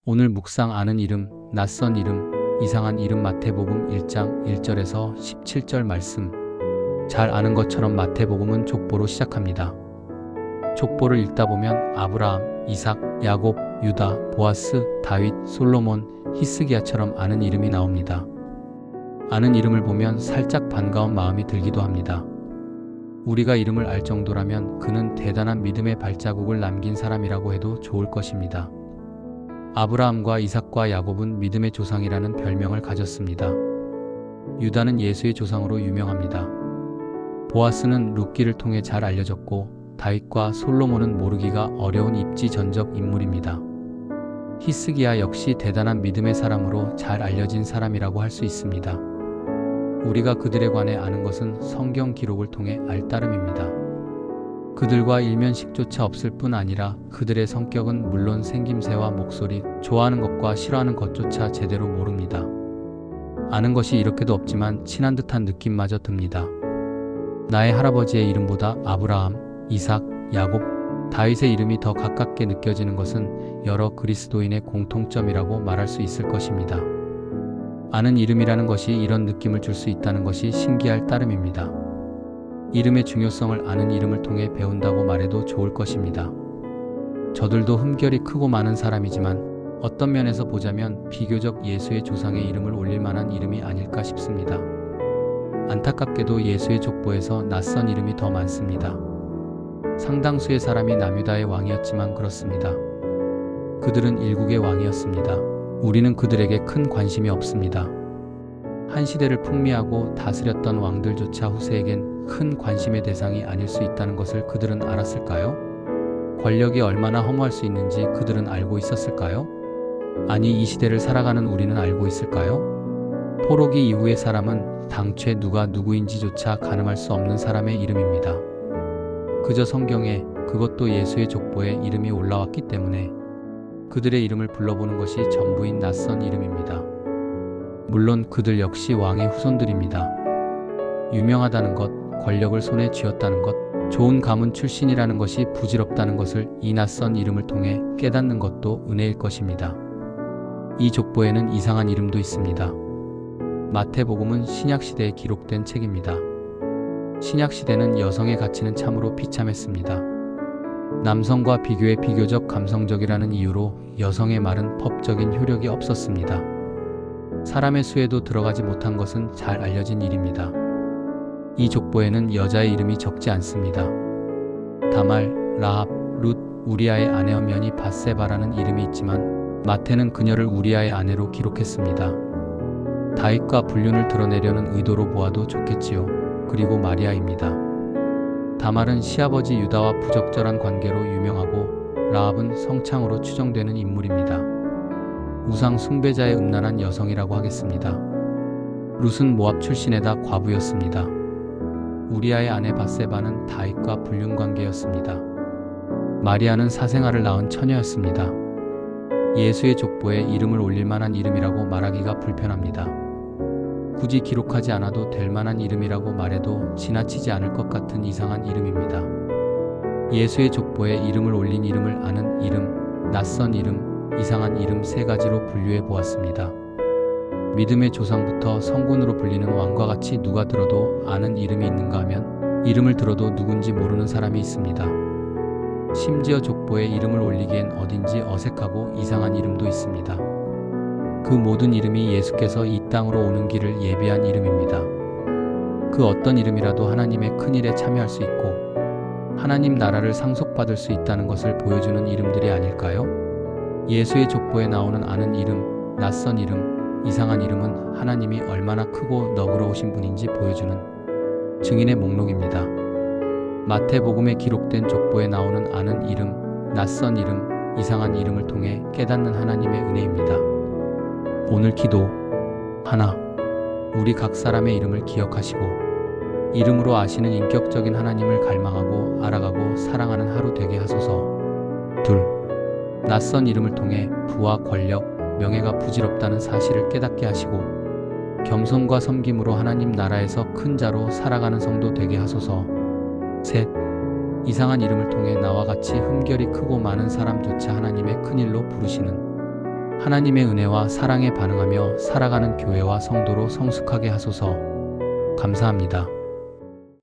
오늘 묵상 아는 이름, 낯선 이름, 이상한 이름 마태복음 1장 1절에서 17절 말씀. 잘 아는 것처럼 마태복음은 족보로 시작합니다. 족보를 읽다 보면 아브라함, 이삭, 야곱, 유다, 보아스, 다윗, 솔로몬, 히스기야처럼 아는 이름이 나옵니다. 아는 이름을 보면 살짝 반가운 마음이 들기도 합니다. 우리가 이름을 알 정도라면 그는 대단한 믿음의 발자국을 남긴 사람이라고 해도 좋을 것입니다. 아브라함과 이삭과 야곱은 믿음의 조상이라는 별명을 가졌습니다. 유다는 예수의 조상으로 유명합니다. 보아스는 룻기를 통해 잘 알려졌고 다윗과 솔로몬은 모르기가 어려운 입지전적 인물입니다. 히스기야 역시 대단한 믿음의 사람으로 잘 알려진 사람이라고 할 수 있습니다. 우리가 그들에 관해 아는 것은 성경 기록을 통해 알 따름입니다. 그들과 일면식조차 없을 뿐 아니라 그들의 성격은 물론 생김새와 목소리, 좋아하는 것과 싫어하는 것조차 제대로 모릅니다. 아는 것이 이렇게도 없지만 친한 듯한 느낌마저 듭니다. 나의 할아버지의 이름보다 아브라함, 이삭, 야곱, 다윗의 이름이 더 가깝게 느껴지는 것은 여러 그리스도인의 공통점이라고 말할 수 있을 것입니다. 아는 이름이라는 것이 이런 느낌을 줄 수 있다는 것이 신기할 따름입니다. 이름의 중요성을 아는 이름을 통해 배운다고 말해도 좋을 것입니다. 저들도 흠결이 크고 많은 사람이지만 어떤 면에서 보자면 비교적 예수의 조상의 이름을 올릴 만한 이름이 아닐까 싶습니다. 안타깝게도 예수의 족보에서 낯선 이름이 더 많습니다. 상당수의 사람이 남유다의 왕이었지만 그렇습니다. 그들은 일국의 왕이었습니다. 우리는 그들에게 큰 관심이 없습니다. 한 시대를 풍미하고 다스렸던 왕들조차 후세에겐 큰 관심의 대상이 아닐 수 있다는 것을 그들은 알았을까요? 권력이 얼마나 허무할 수 있는지 그들은 알고 있었을까요? 아니, 이 시대를 살아가는 우리는 알고 있을까요? 포로기 이후의 사람은 당최 누가 누구인지조차 가늠할 수 없는 사람의 이름입니다. 그저 성경에, 그것도 예수의 족보에 이름이 올라왔기 때문에 그들의 이름을 불러보는 것이 전부인 낯선 이름입니다. 물론 그들 역시 왕의 후손들입니다. 유명하다는 것, 권력을 손에 쥐었다는 것, 좋은 가문 출신이라는 것이 부질없다는 것을 이 낯선 이름을 통해 깨닫는 것도 은혜일 것입니다. 이 족보에는 이상한 이름도 있습니다. 마태복음은 신약시대에 기록된 책입니다. 신약시대는 여성의 가치는 참으로 비참했습니다. 남성과 비교해 비교적 감성적이라는 이유로 여성의 말은 법적인 효력이 없었습니다. 사람의 수에도 들어가지 못한 것은 잘 알려진 일입니다. 이 족보에는 여자의 이름이 적지 않습니다. 다말, 라합, 룻, 우리아의 아내 엄연히 밧세바라는 이름이 있지만 마태는 그녀를 우리아의 아내로 기록했습니다. 다윗과 불륜을 드러내려는 의도로 보아도 좋겠지요. 그리고 마리아입니다. 다말은 시아버지 유다와 부적절한 관계로 유명하고 라합은 성창으로 추정되는 인물입니다. 우상 숭배자의 음란한 여성이라고 하겠습니다. 룻은 모압 출신에다 과부였습니다. 우리아의 아내 밧세바는 다윗과 불륜 관계였습니다. 마리아는 사생아를 낳은 처녀였습니다. 예수의 족보에 이름을 올릴 만한 이름이라고 말하기가 불편합니다. 굳이 기록하지 않아도 될 만한 이름이라고 말해도 지나치지 않을 것 같은 이상한 이름입니다. 예수의 족보에 이름을 올린 이름을 아는 이름, 낯선 이름, 이상한 이름 세 가지로 분류해 보았습니다. 믿음의 조상부터 성군으로 불리는 왕과 같이 누가 들어도 아는 이름이 있는가 하면 이름을 들어도 누군지 모르는 사람이 있습니다. 심지어 족보에 이름을 올리기엔 어딘지 어색하고 이상한 이름도 있습니다. 그 모든 이름이 예수께서 이 땅으로 오는 길을 예비한 이름입니다. 그 어떤 이름이라도 하나님의 큰일에 참여할 수 있고 하나님 나라를 상속받을 수 있다는 것을 보여주는 이름들이 아닐까요? 예수의 족보에 나오는 아는 이름, 낯선 이름, 이상한 이름은 하나님이 얼마나 크고 너그러우신 분인지 보여주는 증인의 목록입니다. 마태복음에 기록된 족보에 나오는 아는 이름, 낯선 이름, 이상한 이름을 통해 깨닫는 하나님의 은혜입니다. 오늘 기도 하나, 우리 각 사람의 이름을 기억하시고 이름으로 아시는 인격적인 하나님을 갈망하고 알아가고 사랑하는 하루 되게 하소서. 둘, 낯선 이름을 통해 부와 권력, 명예가 부질없다는 사실을 깨닫게 하시고 겸손과 섬김으로 하나님 나라에서 큰 자로 살아가는 성도 되게 하소서. 셋, 이상한 이름을 통해 나와 같이 흠결이 크고 많은 사람조차 하나님의 큰일로 부르시는 하나님의 은혜와 사랑에 반응하며 살아가는 교회와 성도로 성숙하게 하소서. 감사합니다.